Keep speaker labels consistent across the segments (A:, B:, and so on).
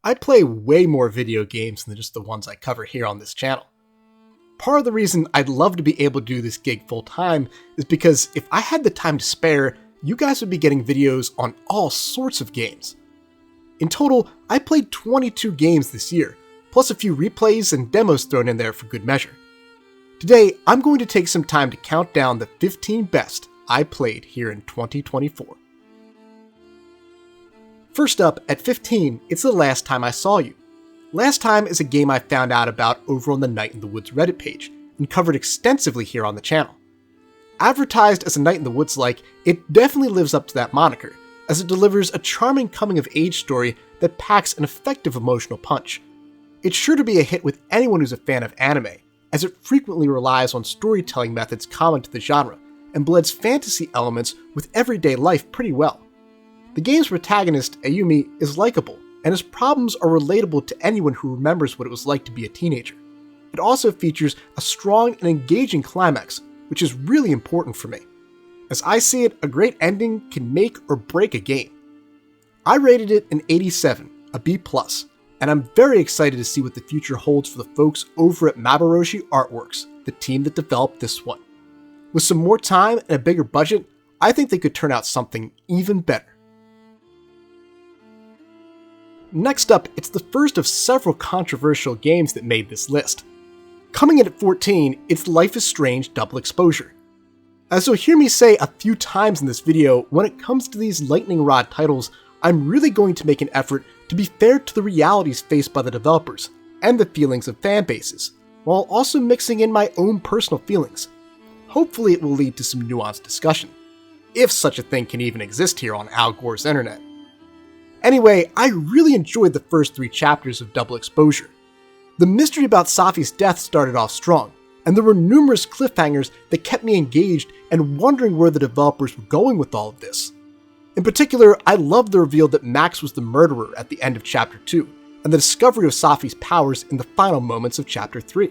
A: I play way more video games than just the ones I cover here on this channel. Part of the reason I'd love to be able to do this gig full time is because if I had the time to spare, you guys would be getting videos on all sorts of games. In total, I played 22 games this year, plus a few replays and demos thrown in there for good measure. Today, I'm going to take some time to count down the 15 best I played here in 2024. First up, at 15, it's The Last Time I Saw You. Last Time is a game I found out about over on the Night in the Woods Reddit page, and covered extensively here on the channel. Advertised as a Night in the Woods-like, it definitely lives up to that moniker, as it delivers a charming coming-of-age story that packs an effective emotional punch. It's sure to be a hit with anyone who's a fan of anime, as it frequently relies on storytelling methods common to the genre, and blends fantasy elements with everyday life pretty well. The game's protagonist, Aumi, is likable, and his problems are relatable to anyone who remembers what it was like to be a teenager. It also features a strong and engaging climax, which is really important for me. As I see it, a great ending can make or break a game. I rated it an 87, a B+, and I'm very excited to see what the future holds for the folks over at Maboroshi Artworks, the team that developed this one. With some more time and a bigger budget, I think they could turn out something even better. Next up, it's the first of several controversial games that made this list. Coming in at 14, it's Life is Strange Double Exposure. As you'll hear me say a few times in this video, when it comes to these lightning rod titles, I'm really going to make an effort to be fair to the realities faced by the developers, and the feelings of fan bases, while also mixing in my own personal feelings. Hopefully it will lead to some nuanced discussion, if such a thing can even exist here on Al Gore's internet. Anyway, I really enjoyed the first 3 chapters of Double Exposure. The mystery about Safi's death started off strong, and there were numerous cliffhangers that kept me engaged and wondering where the developers were going with all of this. In particular, I loved the reveal that Max was the murderer at the end of Chapter 2, and the discovery of Safi's powers in the final moments of Chapter 3.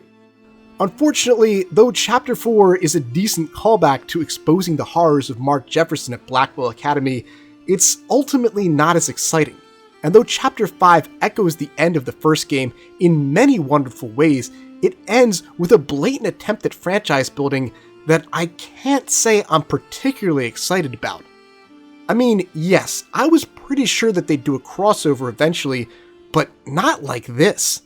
A: Unfortunately, though Chapter 4 is a decent callback to exposing the horrors of Mark Jefferson at Blackwell Academy, it's ultimately not as exciting, and though Chapter 5 echoes the end of the first game in many wonderful ways, it ends with a blatant attempt at franchise building that I can't say I'm particularly excited about. I mean, yes, I was pretty sure that they'd do a crossover eventually, but not like this.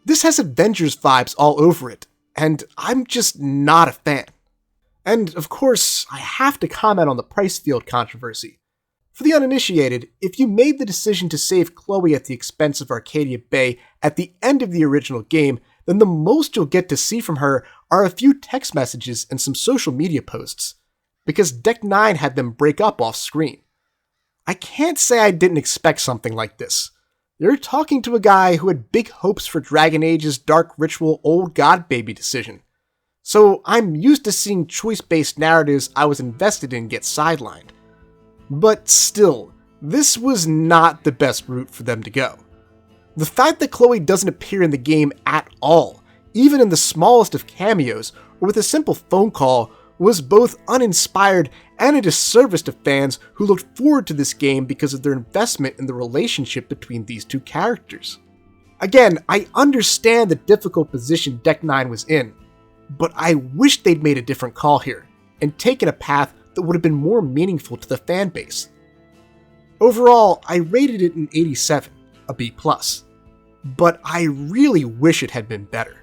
A: This has Avengers vibes all over it, and I'm just not a fan. And of course, I have to comment on the price field controversy. For the uninitiated, if you made the decision to save Chloe at the expense of Arcadia Bay at the end of the original game, then the most you'll get to see from her are a few text messages and some social media posts, because Deck 9 had them break up off screen. I can't say I didn't expect something like this. You're talking to a guy who had big hopes for Dragon Age's Dark Ritual Old God Baby decision. So I'm used to seeing choice-based narratives I was invested in get sidelined. But still, this was not the best route for them to go. The fact that Chloe doesn't appear in the game at all, even in the smallest of cameos or with a simple phone call, was both uninspired and a disservice to fans who looked forward to this game because of their investment in the relationship between these two characters. Again, I understand the difficult position Deck 9 was in, but I wish they'd made a different call here, and taken a path that would have been more meaningful to the fan base. Overall, I rated it an 87, a B+, but I really wish it had been better.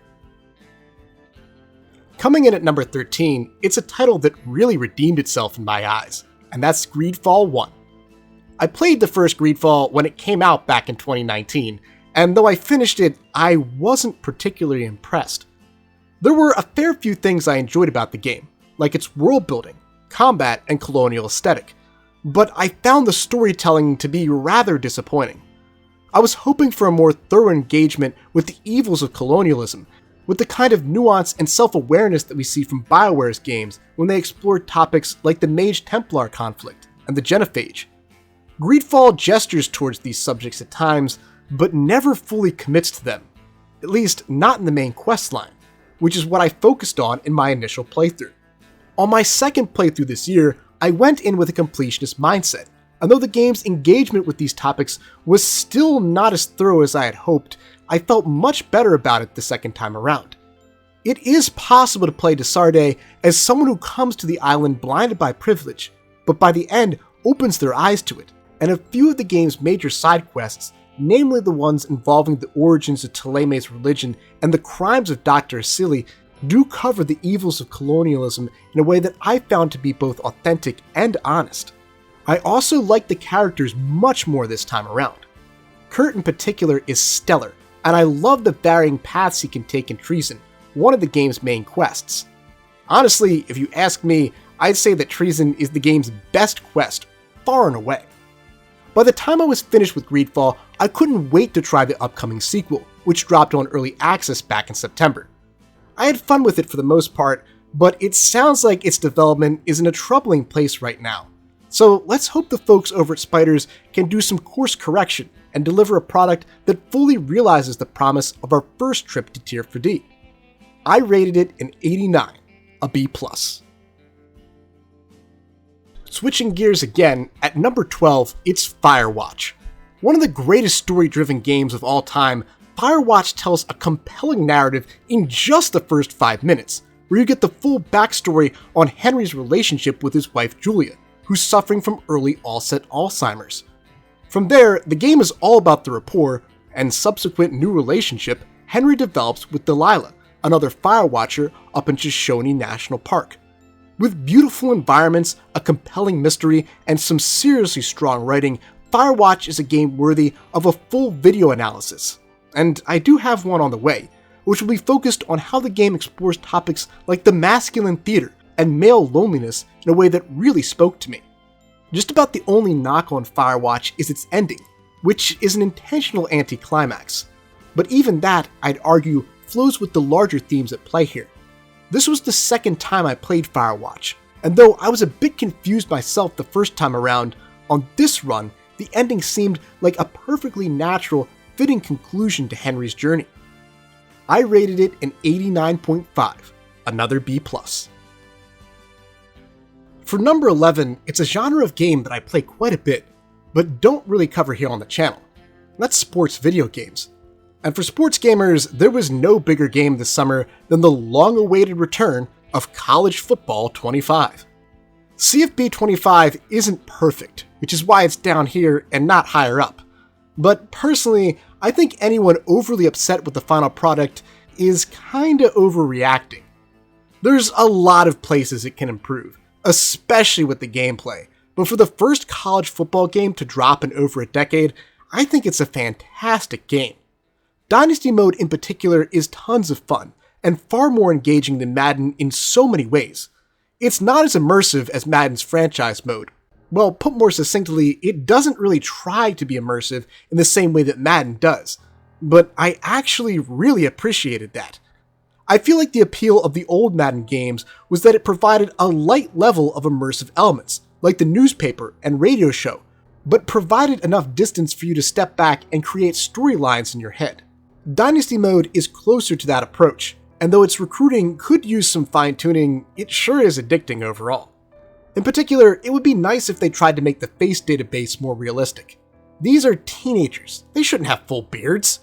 A: Coming in at number 13, it's a title that really redeemed itself in my eyes, and that's Greedfall 1. I played the first Greedfall when it came out back in 2019, and though I finished it, I wasn't particularly impressed. There were a fair few things I enjoyed about the game, like its world building, combat, and colonial aesthetic, but I found the storytelling to be rather disappointing. I was hoping for a more thorough engagement with the evils of colonialism, with the kind of nuance and self-awareness that we see from BioWare's games when they explore topics like the Mage-Templar conflict and the Genophage. Greedfall gestures towards these subjects at times, but never fully commits to them, at least not in the main questline, which is what I focused on in my initial playthrough. On my second playthrough this year, I went in with a completionist mindset, and though the game's engagement with these topics was still not as thorough as I had hoped, I felt much better about it the second time around. It is possible to play Desarde as someone who comes to the island blinded by privilege, but by the end opens their eyes to it, and a few of the game's major side quests, namely the ones involving the origins of Teleme's religion and the crimes of Dr. Asili, do cover the evils of colonialism in a way that I found to be both authentic and honest. I also like the characters much more this time around. Kurt in particular is stellar, and I love the varying paths he can take in Treason, one of the game's main quests. Honestly, if you ask me, I'd say that Treason is the game's best quest, far and away. By the time I was finished with Greedfall, I couldn't wait to try the upcoming sequel, which dropped on early access back in September. I had fun with it for the most part, but it sounds like its development is in a troubling place right now. So let's hope the folks over at Spiders can do some course correction and deliver a product that fully realizes the promise of our first trip to Tier 4D. I rated it an 89, a B+. Switching gears again, at number 12, it's Firewatch. One of the greatest story-driven games of all time, Firewatch tells a compelling narrative in just the first 5 minutes, where you get the full backstory on Henry's relationship with his wife Julia, who's suffering from early onset Alzheimer's. From there, the game is all about the rapport and subsequent new relationship Henry develops with Delilah, another Firewatcher up in Shoshone National Park. With beautiful environments, a compelling mystery, and some seriously strong writing, Firewatch is a game worthy of a full video analysis. And I do have one on the way, which will be focused on how the game explores topics like the masculine theater and male loneliness in a way that really spoke to me. Just about the only knock on Firewatch is its ending, which is an intentional anticlimax. But even that, I'd argue, flows with the larger themes at play here. This was the second time I played Firewatch, and though I was a bit confused myself the first time around, on this run, the ending seemed like a perfectly natural, fitting conclusion to Henry's journey. I rated it an 89.5, another B+. For number 11, it's a genre of game that I play quite a bit, but don't really cover here on the channel. That's sports video games. And for sports gamers, there was no bigger game this summer than the long-awaited return of College Football 25. CFB 25 isn't perfect, which is why it's down here and not higher up. But personally, I think anyone overly upset with the final product is kinda overreacting. There's a lot of places it can improve, especially with the gameplay, but for the first college football game to drop in over a decade, I think it's a fantastic game. Dynasty mode in particular is tons of fun, and far more engaging than Madden in so many ways. It's not as immersive as Madden's franchise mode. Well, put more succinctly, it doesn't really try to be immersive in the same way that Madden does, but I actually really appreciated that. I feel like the appeal of the old Madden games was that it provided a light level of immersive elements, like the newspaper and radio show, but provided enough distance for you to step back and create storylines in your head. Dynasty mode is closer to that approach, and though its recruiting could use some fine-tuning, it sure is addicting overall. In particular, it would be nice if they tried to make the face database more realistic. These are teenagers, they shouldn't have full beards.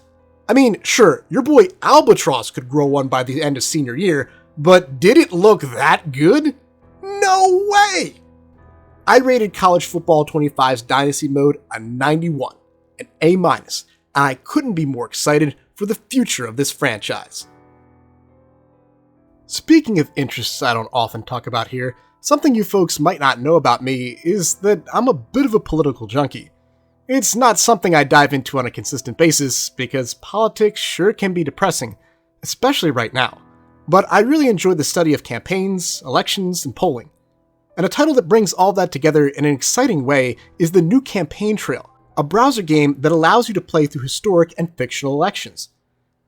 A: I mean, sure, your boy Albatross could grow one by the end of senior year, but did it look that good? No way! I rated College Football 25's Dynasty mode a 91, an A-, and I couldn't be more excited for the future of this franchise. Speaking of interests I don't often talk about here, something you folks might not know about me is that I'm a bit of a political junkie. It's not something I dive into on a consistent basis, because politics sure can be depressing, especially right now. But I really enjoy the study of campaigns, elections, and polling. And a title that brings all that together in an exciting way is the new Campaign Trail, a browser game that allows you to play through historic and fictional elections.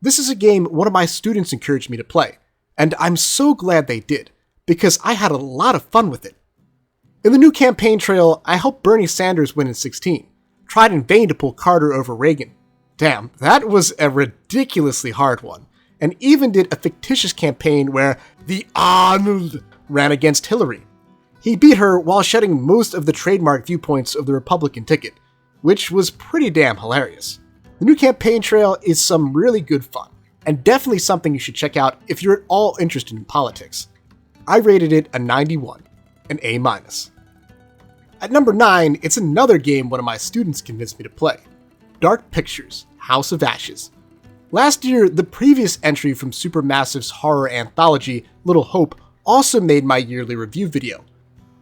A: This is a game one of my students encouraged me to play, and I'm so glad they did, because I had a lot of fun with it. In the new Campaign Trail, I helped Bernie Sanders win in 2016, tried in vain to pull Carter over Reagan. Damn, that was a ridiculously hard one, and even did a fictitious campaign where the Arnold ran against Hillary. He beat her while shedding most of the trademark viewpoints of the Republican ticket, which was pretty damn hilarious. The new campaign trail is some really good fun, and definitely something you should check out if you're at all interested in politics. I rated it a 91, an A-. At number 9, it's another game one of my students convinced me to play. Dark Pictures, House of Ashes. Last year, the previous entry from Supermassive's horror anthology, Little Hope, also made my yearly review video.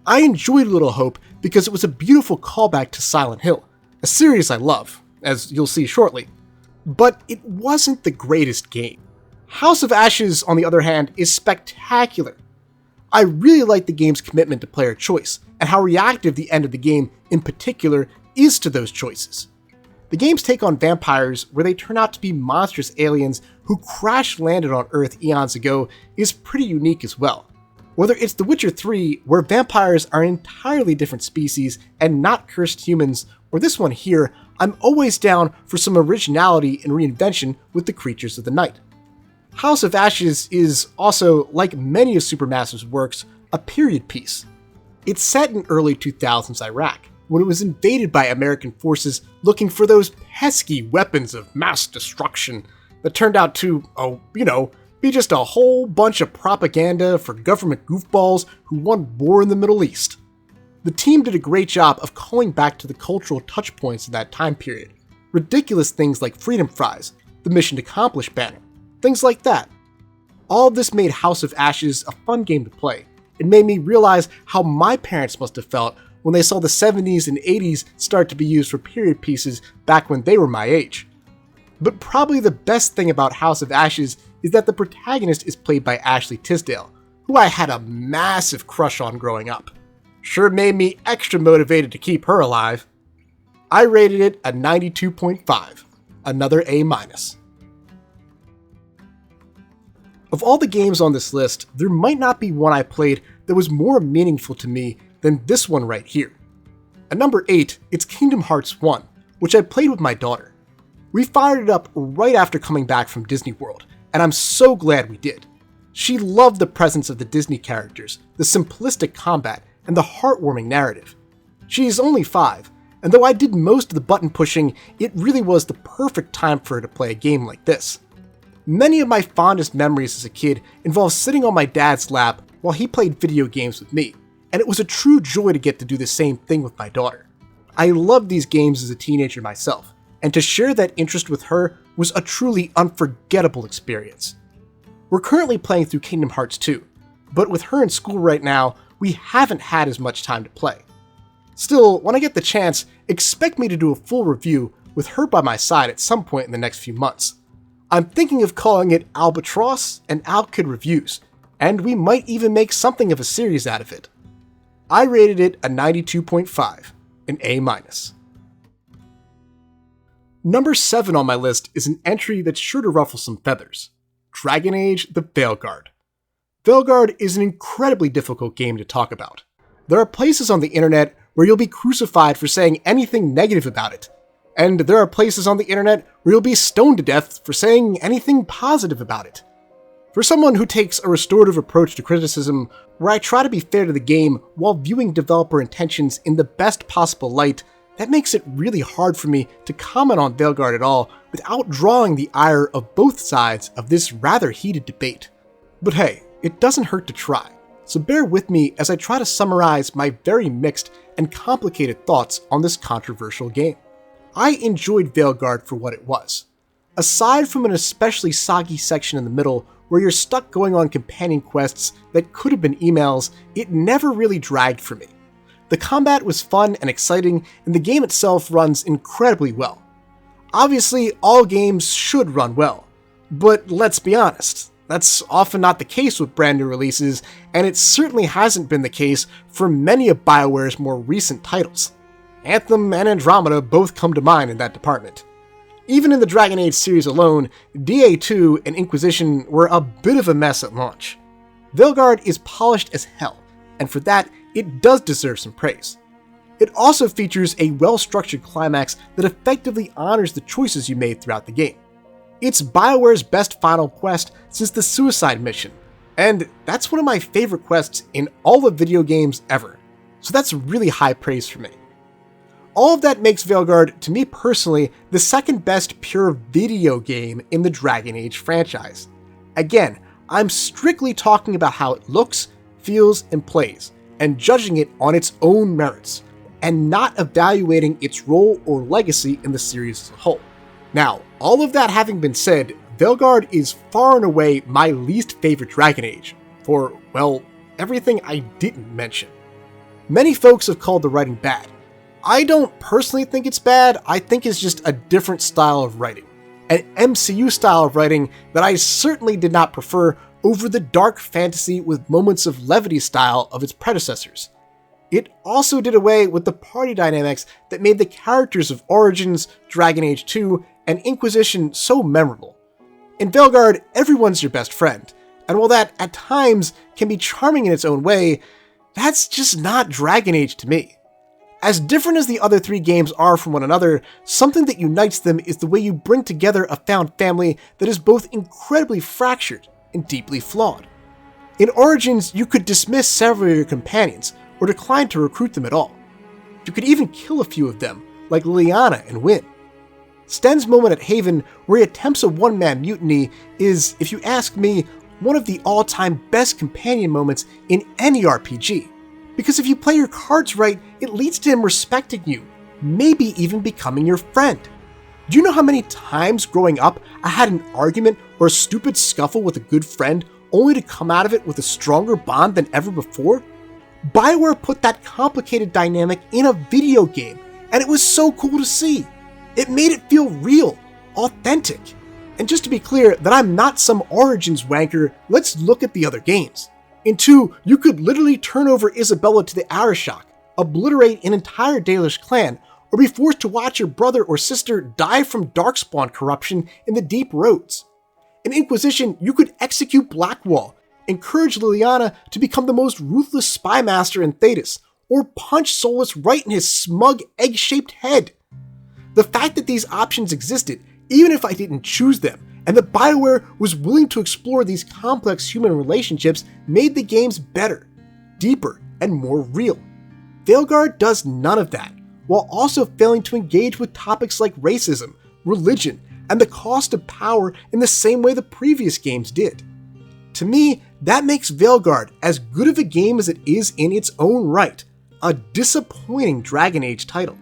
A: I enjoyed Little Hope because it was a beautiful callback to Silent Hill, a series I love, as you'll see shortly. But it wasn't the greatest game. House of Ashes, on the other hand, is spectacular. I really like the game's commitment to player choice, and how reactive the end of the game, in particular, is to those choices. The game's take on vampires, where they turn out to be monstrous aliens who crash-landed on Earth eons ago, is pretty unique as well. Whether it's The Witcher 3, where vampires are an entirely different species and not cursed humans, or this one here, I'm always down for some originality and reinvention with the creatures of the night. House of Ashes is also, like many of Supermassive's works, a period piece. It's set in early 2000s Iraq, when it was invaded by American forces looking for those pesky weapons of mass destruction that turned out to, be just a whole bunch of propaganda for government goofballs who won war in the Middle East. The team did a great job of calling back to the cultural touchpoints of that time period. Ridiculous things like Freedom Fries, the Mission Accomplished banner, things like that. All of this made House of Ashes a fun game to play. It made me realize how my parents must have felt when they saw the 70s and 80s start to be used for period pieces back when they were my age. But probably the best thing about House of Ashes is that the protagonist is played by Ashley Tisdale, who I had a massive crush on growing up. Sure made me extra motivated to keep her alive. I rated it a 92.5, another A-. Of all the games on this list, there might not be one I played that was more meaningful to me than this one right here. At number 8, it's Kingdom Hearts 1, which I played with my daughter. We fired it up right after coming back from Disney World, and I'm so glad we did. She loved the presence of the Disney characters, the simplistic combat, and the heartwarming narrative. She's only 5, and though I did most of the button pushing, it really was the perfect time for her to play a game like this. Many of my fondest memories as a kid involved sitting on my dad's lap while he played video games with me, and it was a true joy to get to do the same thing with my daughter. I loved these games as a teenager myself, and to share that interest with her was a truly unforgettable experience. We're currently playing through Kingdom Hearts 2, but with her in school right now, we haven't had as much time to play. Still, when I get the chance, expect me to do a full review with her by my side at some point in the next few months. I'm thinking of calling it Albatross and Alkid Reviews, and we might even make something of a series out of it. I rated it a 92.5, an A-. Number 7 on my list is an entry that's sure to ruffle some feathers. Dragon Age: The Veilguard. Veilguard is an incredibly difficult game to talk about. There are places on the internet where you'll be crucified for saying anything negative about it, and there are places on the internet where you'll be stoned to death for saying anything positive about it. For someone who takes a restorative approach to criticism, where I try to be fair to the game while viewing developer intentions in the best possible light, that makes it really hard for me to comment on Veilguard at all without drawing the ire of both sides of this rather heated debate. But hey, it doesn't hurt to try, so bear with me as I try to summarize my very mixed and complicated thoughts on this controversial game. I enjoyed Veilguard for what it was. Aside from an especially soggy section in the middle where you're stuck going on companion quests that could have been emails, it never really dragged for me. The combat was fun and exciting, and the game itself runs incredibly well. Obviously, all games should run well, but let's be honest, that's often not the case with brand new releases, and it certainly hasn't been the case for many of BioWare's more recent titles. Anthem and Andromeda both come to mind in that department. Even in the Dragon Age series alone, DA2 and Inquisition were a bit of a mess at launch. Veilguard is polished as hell, and for that, it does deserve some praise. It also features a well-structured climax that effectively honors the choices you made throughout the game. It's BioWare's best final quest since the Suicide Mission, And that's one of my favorite quests in all of video games ever, so that's really high praise for me. All of that makes Veilguard, to me personally, the second best pure video game in the Dragon Age franchise. Again, I'm strictly talking about how it looks, feels, and plays, and judging it on its own merits, and not evaluating its role or legacy in the series as a whole. Now, all of that having been said, Veilguard is far and away my least favorite Dragon Age, for, well, everything I didn't mention. Many folks have called the writing bad. I don't personally think it's bad, I think it's just a different style of writing. An MCU style of writing that I certainly did not prefer over the dark fantasy with moments of levity style of its predecessors. It also did away with the party dynamics that made the characters of Origins, Dragon Age 2, and Inquisition so memorable. In Veilguard, everyone's your best friend, and while that at times can be charming in its own way, that's just not Dragon Age to me. As different as the other three games are from one another, something that unites them is the way you bring together a found family that is both incredibly fractured and deeply flawed. In Origins, you could dismiss several of your companions, or decline to recruit them at all. You could even kill a few of them, like Liliana and Wynne. Sten's moment at Haven, where he attempts a one-man mutiny, is, if you ask me, one of the all-time best companion moments in any RPG. Because if you play your cards right, it leads to him respecting you, maybe even becoming your friend. Do you know how many times growing up I had an argument or a stupid scuffle with a good friend only to come out of it with a stronger bond than ever before? BioWare put that complicated dynamic in a video game, and it was so cool to see. It made it feel real, authentic. And just to be clear that I'm not some Origins wanker, let's look at the other games. In 2, you could literally turn over Isabella to the Arishok, obliterate an entire Dalish clan, or be forced to watch your brother or sister die from Darkspawn corruption in the Deep Roads. In Inquisition, you could execute Blackwall, encourage Liliana to become the most ruthless spy master in Thedas, or punch Solus right in his smug, egg-shaped head. The fact that these options existed, even if I didn't choose them, and that BioWare was willing to explore these complex human relationships made the games better, deeper, and more real. Veilguard does none of that, while also failing to engage with topics like racism, religion, and the cost of power in the same way the previous games did. To me, that makes Veilguard as good of a game as it is in its own right, a disappointing Dragon Age title.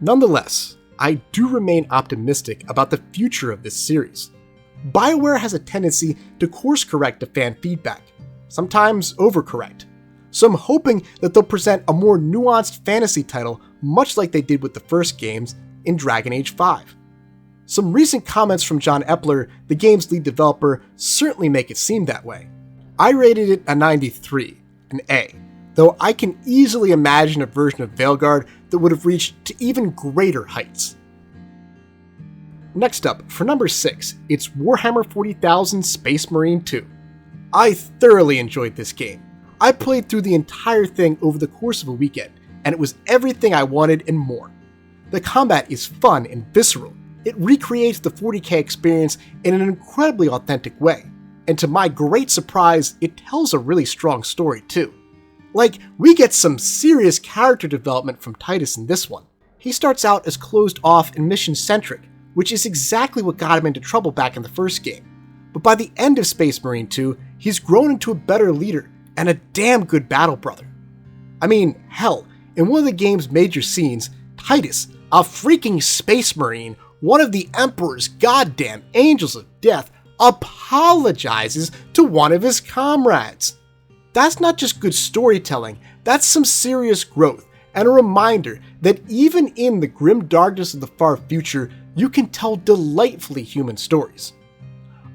A: Nonetheless, I do remain optimistic about the future of this series. BioWare has a tendency to course correct to fan feedback, sometimes overcorrect. So I'm hoping that they'll present a more nuanced fantasy title much like they did with the first games in Dragon Age 5. Some recent comments from John Epler, the game's lead developer, certainly make it seem that way. I rated it a 93, an A, though I can easily imagine a version of Veilguard that would have reached to even greater heights. Next up, for number 6, it's Warhammer 40,000 Space Marine 2. I thoroughly enjoyed this game. I played through the entire thing over the course of a weekend, and it was everything I wanted and more. The combat is fun and visceral. It recreates the 40k experience in an incredibly authentic way, and to my great surprise, it tells a really strong story too. Like, we get some serious character development from Titus in this one. He starts out as closed off and mission-centric, which is exactly what got him into trouble back in the first game. But by the end of Space Marine 2, he's grown into a better leader and a damn good battle brother. I mean, hell, in one of the game's major scenes, Titus, a freaking Space Marine, one of the Emperor's goddamn angels of death, apologizes to one of his comrades. That's not just good storytelling, that's some serious growth, and a reminder that even in the grim darkness of the far future, you can tell delightfully human stories.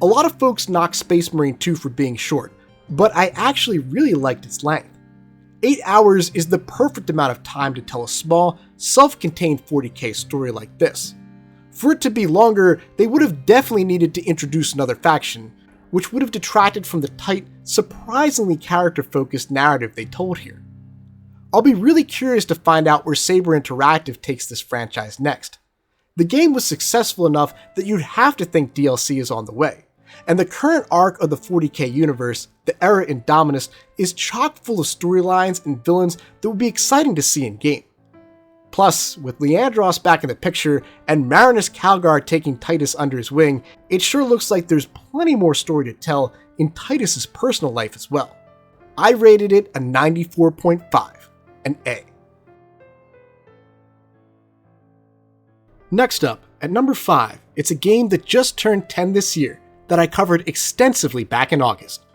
A: A lot of folks knock Space Marine 2 for being short, but I actually really liked its length. 8 hours is the perfect amount of time to tell a small, self-contained 40k story like this. For it to be longer, they would have definitely needed to introduce another faction, which would have detracted from the tight, surprisingly character-focused narrative they told here. I'll be really curious to find out where Saber Interactive takes this franchise next. The game was successful enough that you'd have to think DLC is on the way, And the current arc of the 40k universe, the era Indominus, is chock full of storylines and villains that would be exciting to see in-game. Plus, with Leandros back in the picture and Marinus Calgar taking Titus under his wing, it sure looks like there's plenty more story to tell in Titus's personal life as well. I rated it a 94.5, an A. Next up, at number 5, it's a game that just turned 10 this year that I covered extensively back in August.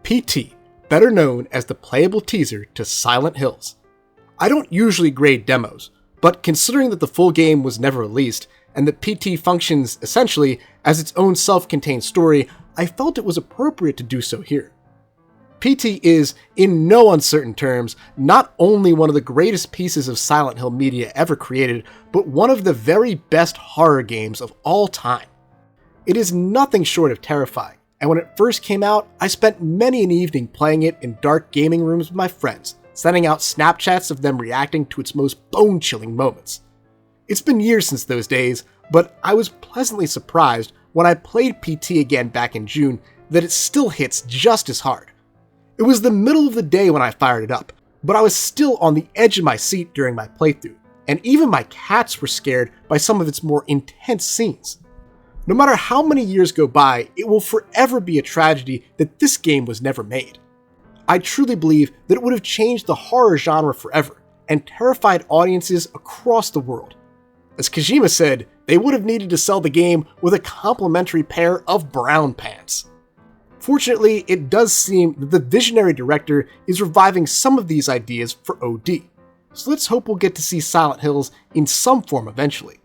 A: PT, better known as the playable teaser to Silent Hills. I don't usually grade demos, but considering that the full game was never released, and that PT functions essentially as its own self-contained story, I felt it was appropriate to do so here. PT is, in no uncertain terms, not only one of the greatest pieces of Silent Hill media ever created, but one of the very best horror games of all time. It is nothing short of terrifying, and when it first came out, I spent many an evening playing it in dark gaming rooms with my friends, sending out Snapchats of them reacting to its most bone-chilling moments. It's been years since those days, but I was pleasantly surprised when I played PT again back in June that it still hits just as hard. It was the middle of the day when I fired it up, but I was still on the edge of my seat during my playthrough, and even my cats were scared by some of its more intense scenes. No matter how many years go by, it will forever be a tragedy that this game was never made. I truly believe that it would have changed the horror genre forever and terrified audiences across the world. As Kojima said, they would have needed to sell the game with a complimentary pair of brown pants. Fortunately, it does seem that the visionary director is reviving some of these ideas for OD, so let's hope we'll get to see Silent Hills in some form eventually.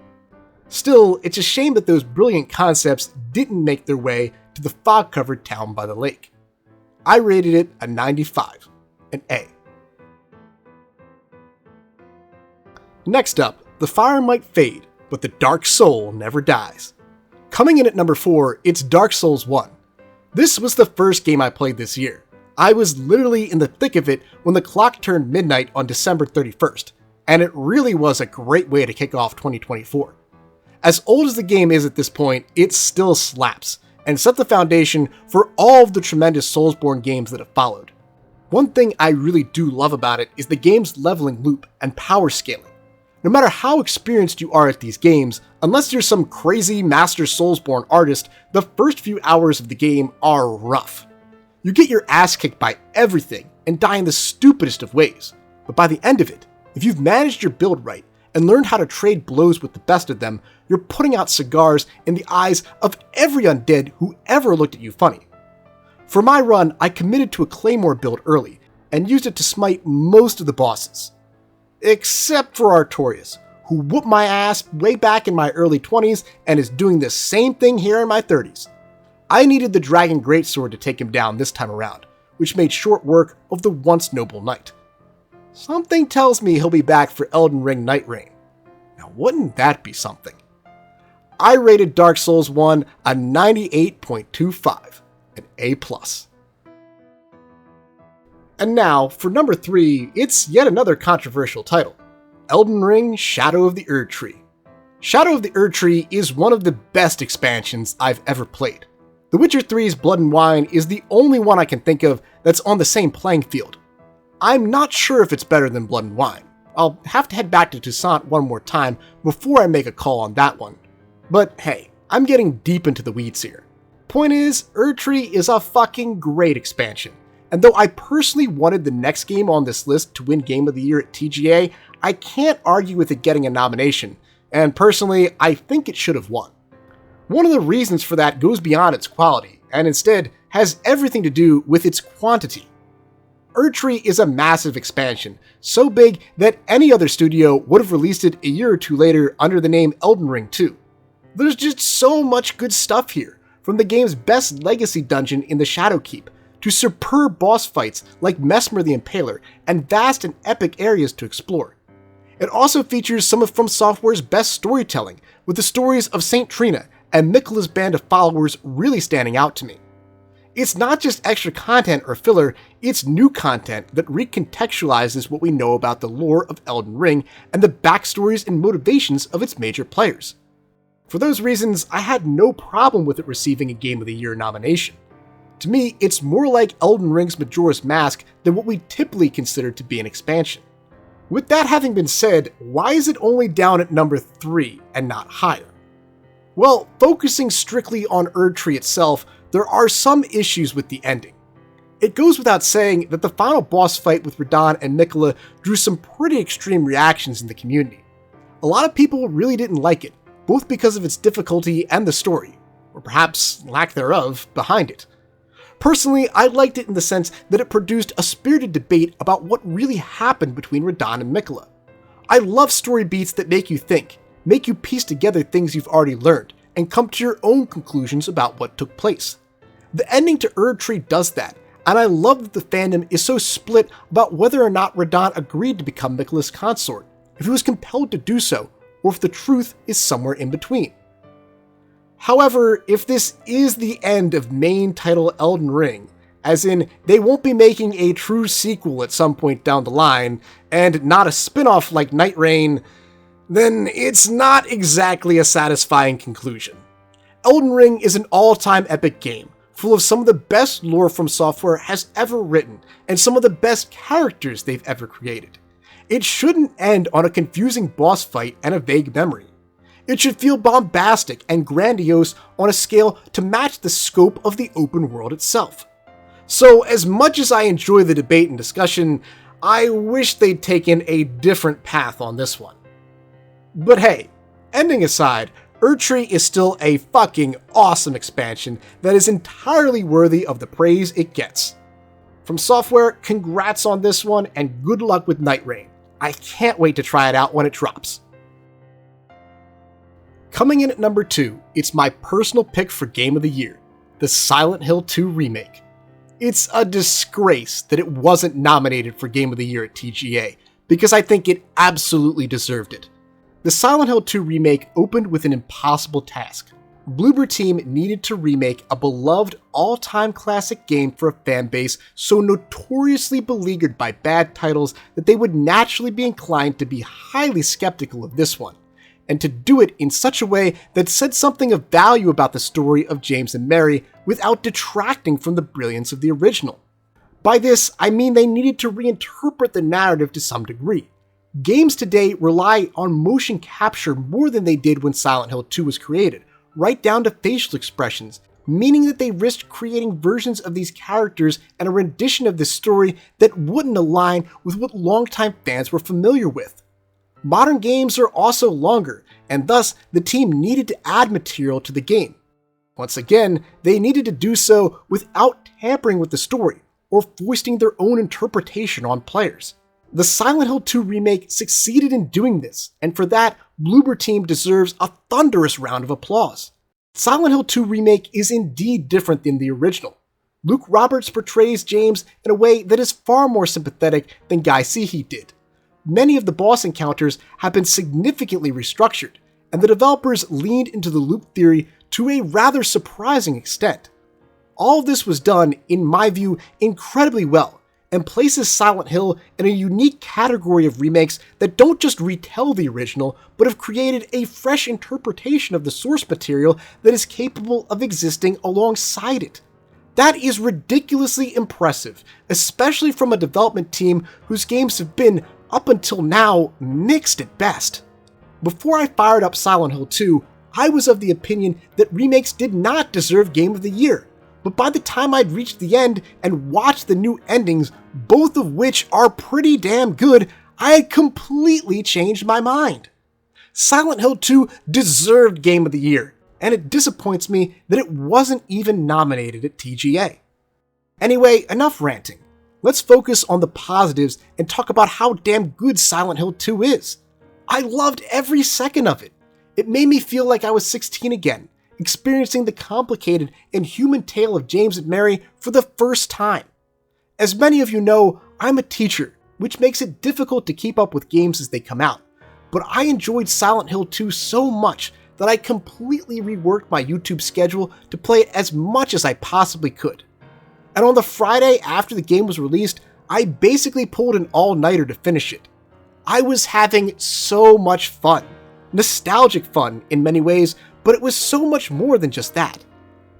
A: Still, it's a shame that those brilliant concepts didn't make their way to the fog-covered town by the lake. I rated it a 95, an A. Next up, the fire might fade, but the dark soul never dies. Coming in at number 4, it's Dark Souls 1. This was the first game I played this year. I was literally in the thick of it when the clock turned midnight on December 31st, and it really was a great way to kick off 2024. As old as the game is at this point, it still slaps, and set the foundation for all of the tremendous Soulsborne games that have followed. One thing I really do love about it is the game's leveling loop and power scaling. No matter how experienced you are at these games, unless you're some crazy master Soulsborne artist, the first few hours of the game are rough. You get your ass kicked by everything and die in the stupidest of ways, but by the end of it, if you've managed your build right and learned how to trade blows with the best of them, you're putting out cigars in the eyes of every undead who ever looked at you funny. For my run, I committed to a Claymore build early and used it to smite most of the bosses. Except for Artorias, who whooped my ass way back in my early 20s and is doing the same thing here in my 30s. I needed the Dragon Greatsword to take him down this time around, which made short work of the once noble knight. Something tells me he'll be back for Elden Ring Night Reign. Now wouldn't that be something? I rated Dark Souls 1 a 98.25, an A+. And now, for number 3, it's yet another controversial title, Elden Ring Shadow of the Erdtree. Shadow of the Erdtree is one of the best expansions I've ever played. The Witcher 3's Blood and Wine is the only one I can think of that's on the same playing field. I'm not sure if it's better than Blood and Wine. I'll have to head back to Toussaint one more time before I make a call on that one. But hey, I'm getting deep into the weeds here. Point is, Erdtree is a fucking great expansion. And though I personally wanted the next game on this list to win Game of the Year at TGA, I can't argue with it getting a nomination, and personally, I think it should have won. One of the reasons for that goes beyond its quality, and instead has everything to do with its quantity. Erdtree is a massive expansion, so big that any other studio would have released it a year or two later under the name Elden Ring 2. There's just so much good stuff here, from the game's best legacy dungeon in the Shadowkeep, to superb boss fights like Mesmer the Impaler, and vast and epic areas to explore. It also features some of From Software's best storytelling, with the stories of Saint Trina and Miquella's band of followers really standing out to me. It's not just extra content or filler, it's new content that recontextualizes what we know about the lore of Elden Ring and the backstories and motivations of its major players. For those reasons, I had no problem with it receiving a Game of the Year nomination. To me, it's more like Elden Ring's Majora's Mask than what we typically consider to be an expansion. With that having been said, why is it only down at number 3 and not higher? Well, focusing strictly on Erdtree itself, there are some issues with the ending. It goes without saying that the final boss fight with Radahn and Miquella drew some pretty extreme reactions in the community. A lot of people really didn't like it, both because of its difficulty and the story, or perhaps lack thereof, behind it. Personally, I liked it in the sense that it produced a spirited debate about what really happened between Radahn and Miquella. I love story beats that make you think, make you piece together things you've already learned, and come to your own conclusions about what took place. The ending to Erdtree does that, and I love that the fandom is so split about whether or not Radahn agreed to become Miquella's consort, if he was compelled to do so, or if the truth is somewhere in between. However, if this is the end of main title Elden Ring, as in they won't be making a true sequel at some point down the line, and not a spin-off like Night Rain, then it's not exactly a satisfying conclusion. Elden Ring is an all-time epic game, full of some of the best lore From Software has ever written, and some of the best characters they've ever created. It shouldn't end on a confusing boss fight and a vague memory. It should feel bombastic and grandiose on a scale to match the scope of the open world itself. So as much as I enjoy the debate and discussion, I wish they'd taken a different path on this one. But hey, ending aside, Erdtree is still a fucking awesome expansion that is entirely worthy of the praise it gets. From Software, congrats on this one and good luck with Night Rain. I can't wait to try it out when it drops. Coming in at number 2, it's my personal pick for Game of the Year, the Silent Hill 2 remake. It's a disgrace that it wasn't nominated for Game of the Year at TGA, because I think it absolutely deserved it. The Silent Hill 2 remake opened with an impossible task. Bloober Team needed to remake a beloved all-time classic game for a fanbase so notoriously beleaguered by bad titles that they would naturally be inclined to be highly skeptical of this one, and to do it in such a way that said something of value about the story of James and Mary without detracting from the brilliance of the original. By this, I mean they needed to reinterpret the narrative to some degree. Games today rely on motion capture more than they did when Silent Hill 2 was created, right down to facial expressions, meaning that they risked creating versions of these characters and a rendition of this story that wouldn't align with what longtime fans were familiar with. Modern games are also longer, and thus the team needed to add material to the game. Once again, they needed to do so without tampering with the story, or foisting their own interpretation on players. The Silent Hill 2 remake succeeded in doing this, and for that, Bloober Team deserves a thunderous round of applause. Silent Hill 2 remake is indeed different than the original. Luke Roberts portrays James in a way that is far more sympathetic than Guy Seehee did. Many of the boss encounters have been significantly restructured, and the developers leaned into the loop theory to a rather surprising extent. All of this was done, in my view, incredibly well, and places Silent Hill in a unique category of remakes that don't just retell the original, but have created a fresh interpretation of the source material that is capable of existing alongside it. That is ridiculously impressive, especially from a development team whose games have been, up until now, mixed at best. Before I fired up Silent Hill 2, I was of the opinion that remakes did not deserve Game of the Year, but by the time I'd reached the end and watched the new endings, both of which are pretty damn good, I had completely changed my mind. Silent Hill 2 deserved Game of the Year, and it disappoints me that it wasn't even nominated at TGA. Anyway, enough ranting. Let's focus on the positives and talk about how damn good Silent Hill 2 is. I loved every second of it. It made me feel like I was 16 again, experiencing the complicated and human tale of James and Mary for the first time. As many of you know, I'm a teacher, which makes it difficult to keep up with games as they come out, but I enjoyed Silent Hill 2 so much that I completely reworked my YouTube schedule to play it as much as I possibly could. And on the Friday after the game was released, I basically pulled an all-nighter to finish it. I was having so much fun. Nostalgic fun in many ways, But it was so much more than just that.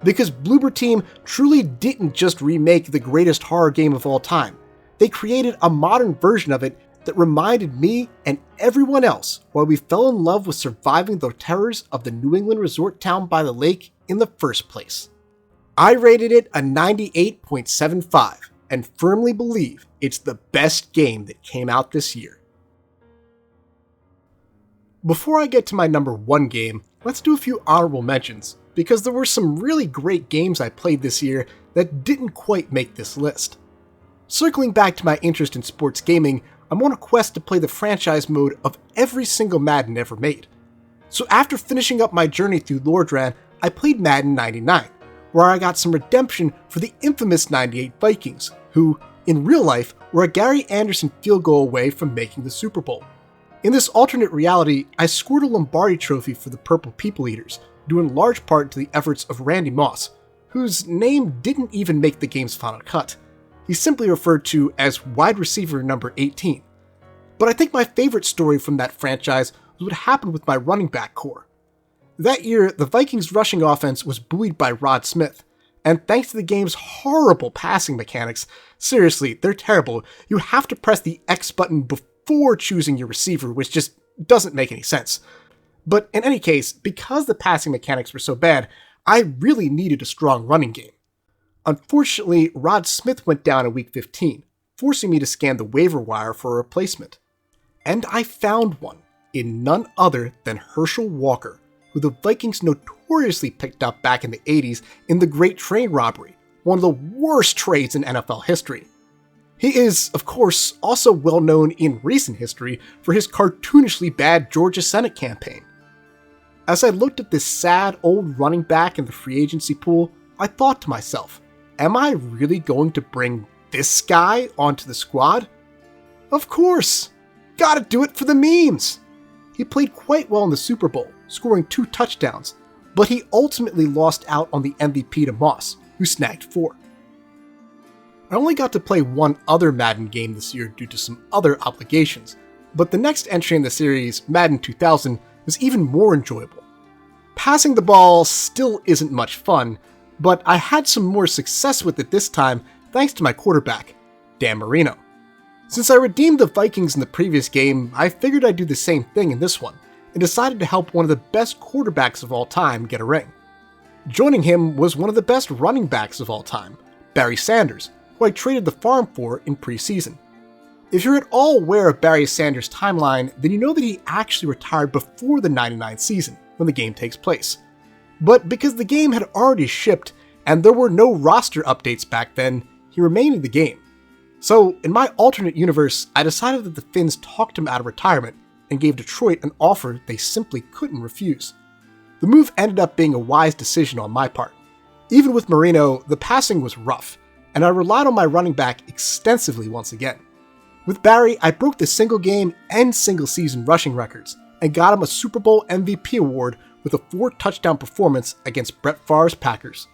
A: Because Bloober Team truly didn't just remake the greatest horror game of all time. They created a modern version of it that reminded me and everyone else why we fell in love with surviving the terrors of the New England resort town by the lake in the first place. I rated it a 98.75 and firmly believe it's the best game that came out this year. Before I get to my number 1 game, let's do a few honorable mentions, because there were some really great games I played this year that didn't quite make this list. Circling back to my interest in sports gaming, I'm on a quest to play the franchise mode of every single Madden ever made. So after finishing up my journey through Lordran, I played Madden 99, where I got some redemption for the infamous 98 Vikings, who, in real life, were a Gary Anderson field goal away from making the Super Bowl. In this alternate reality, I scored a Lombardi trophy for the Purple People Eaters, due in large part to the efforts of Randy Moss, whose name didn't even make the game's final cut. He's simply referred to as wide receiver number 18. But I think my favorite story from that franchise was what happened with my running back core. That year, the Vikings' rushing offense was buoyed by Rod Smith, and thanks to the game's horrible passing mechanics, seriously, they're terrible, you have to press the X button before choosing your receiver, which just doesn't make any sense. But in any case, because the passing mechanics were so bad, I really needed a strong running game. Unfortunately, Rod Smith went down in week 15, forcing me to scan the waiver wire for a replacement. And I found one in none other than Herschel Walker, who the Vikings notoriously picked up back in the 80s in the Great Train Robbery, one of the worst trades in NFL history. He is, of course, also well known in recent history for his cartoonishly bad Georgia Senate campaign. As I looked at this sad old running back in the free agency pool, I thought to myself, am I really going to bring this guy onto the squad? Of course! Gotta do it for the memes! He played quite well in the Super Bowl, scoring 2 touchdowns, but he ultimately lost out on the MVP to Moss, who snagged 4. I only got to play one other Madden game this year due to some other obligations, but the next entry in the series, Madden 2000, was even more enjoyable. Passing the ball still isn't much fun, but I had some more success with it this time thanks to my quarterback, Dan Marino. Since I redeemed the Vikings in the previous game, I figured I'd do the same thing in this one, and decided to help one of the best quarterbacks of all time get a ring. Joining him was one of the best running backs of all time, Barry Sanders, who I traded the farm for in preseason. If you're at all aware of Barry Sanders' timeline, then you know that he actually retired before the 99 season, when the game takes place. But because the game had already shipped, and there were no roster updates back then, he remained in the game. So, in my alternate universe, I decided that the Finns talked him out of retirement, and gave Detroit an offer they simply couldn't refuse. The move ended up being a wise decision on my part. Even with Marino, the passing was rough, and I relied on my running back extensively once again. With Barry, I broke the single game and single season rushing records, and got him a Super Bowl MVP award with a 4-touchdown performance against Brett Favre's Packers.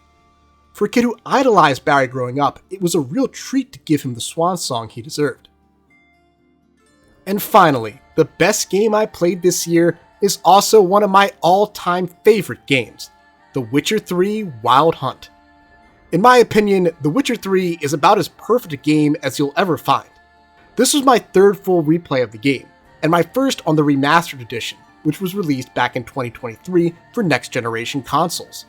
A: For a kid who idolized Barry growing up, it was a real treat to give him the swan song he deserved. And finally, the best game I played this year is also one of my all-time favorite games, The Witcher 3 Wild Hunt. In my opinion, The Witcher 3 is about as perfect a game as you'll ever find. This was my third full replay of the game, and my first on the remastered edition, which was released back in 2023 for next-generation consoles.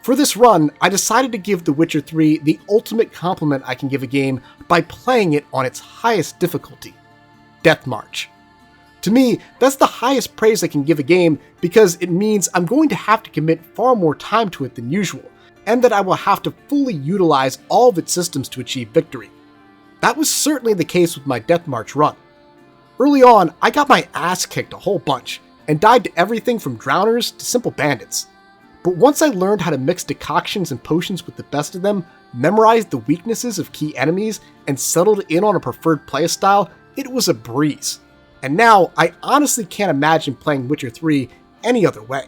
A: For this run, I decided to give The Witcher 3 the ultimate compliment I can give a game by playing it on its highest difficulty, Death March. To me, that's the highest praise I can give a game because it means I'm going to have to commit far more time to it than usual, and that I will have to fully utilize all of its systems to achieve victory. That was certainly the case with my Death March run. Early on, I got my ass kicked a whole bunch, and died to everything from drowners to simple bandits. But once I learned how to mix decoctions and potions with the best of them, memorized the weaknesses of key enemies, and settled in on a preferred playstyle, it was a breeze. And now, I honestly can't imagine playing Witcher 3 any other way.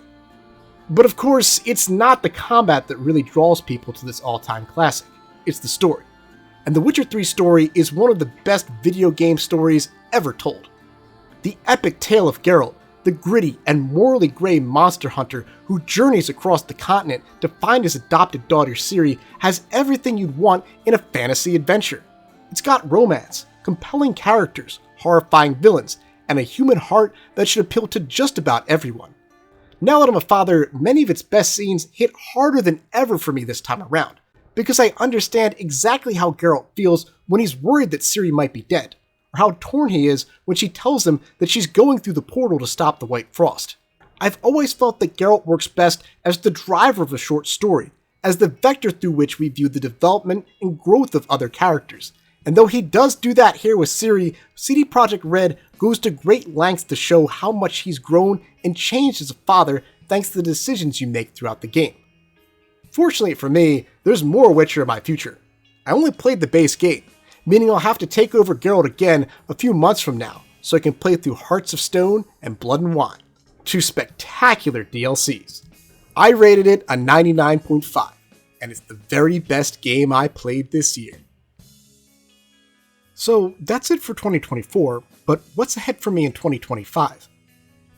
A: But of course, it's not the combat that really draws people to this all-time classic, it's the story. And The Witcher 3 story is one of the best video game stories ever told. The epic tale of Geralt, The gritty and morally gray monster hunter who journeys across the continent to find his adopted daughter Ciri has everything you'd want in a fantasy adventure. It's got romance, compelling characters, horrifying villains, and a human heart that should appeal to just about everyone. Now that I'm a father, many of its best scenes hit harder than ever for me this time around, because I understand exactly how Geralt feels when he's worried that Ciri might be dead, or how torn he is when she tells him that she's going through the portal to stop the White Frost. I've always felt that Geralt works best as the driver of a short story, as the vector through which we view the development and growth of other characters. And though he does do that here with Ciri, CD Projekt Red goes to great lengths to show how much he's grown and changed as a father thanks to the decisions you make throughout the game. Fortunately for me, there's more Witcher in my future. I only played the base game, meaning I'll have to take over Geralt again a few months from now, so I can play through Hearts of Stone and Blood and Wine, two spectacular DLCs. I rated it a 99.5, and it's the very best game I played this year. So that's it for 2024, but what's ahead for me in 2025?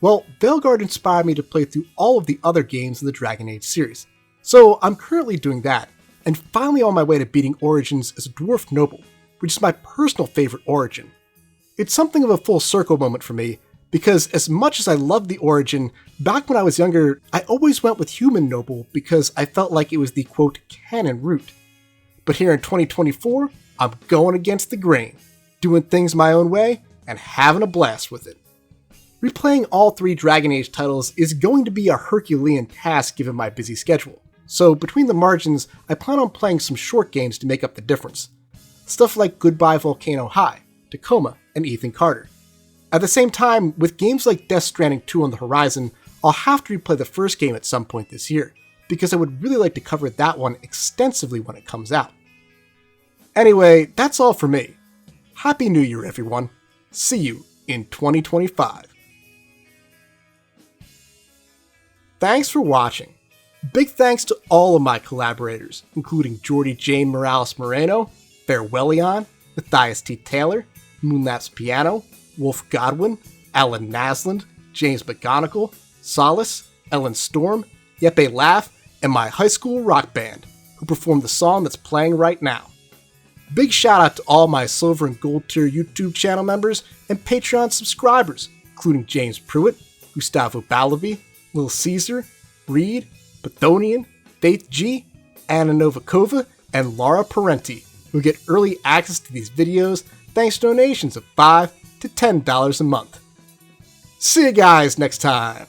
A: Well, Veilguard inspired me to play through all of the other games in the Dragon Age series, so I'm currently doing that, and finally on my way to beating Origins as a Dwarf Noble, which is my personal favorite Origin. It's something of a full circle moment for me, because as much as I loved the Origin, back when I was younger, I always went with Human Noble because I felt like it was the quote canon route. But here in 2024, I'm going against the grain, doing things my own way, and having a blast with it. Replaying all 3 Dragon Age titles is going to be a Herculean task given my busy schedule, so between the margins, I plan on playing some short games to make up the difference. Stuff like Goodbye Volcano High, Tacoma, and Ethan Carter. At the same time, with games like Death Stranding 2 on the horizon, I'll have to replay the first game at some point this year, because I would really like to cover that one extensively when it comes out. Anyway, that's all for me. Happy New Year, everyone. See you in 2025. Thanks for watching. Big thanks to all of my collaborators, including Jordy J. Morales Moreno, Farewellion, Matthias T. Taylor, Moonlapse Piano, Wolf Godwin, Alan Nasland, James McGonigal, Solace, Ellen Storm, Yeppe Laugh, and my high school rock band, who performed the song that's playing right now. Big shout out to all my silver and gold tier YouTube channel members and Patreon subscribers, including James Pruitt, Gustavo Balabi, Lil Caesar, Reed, Bathonian, Faith G, Anna Novikova, and Laura Parenti, who get early access to these videos thanks to donations of $5 to $10 a month. See you guys next time!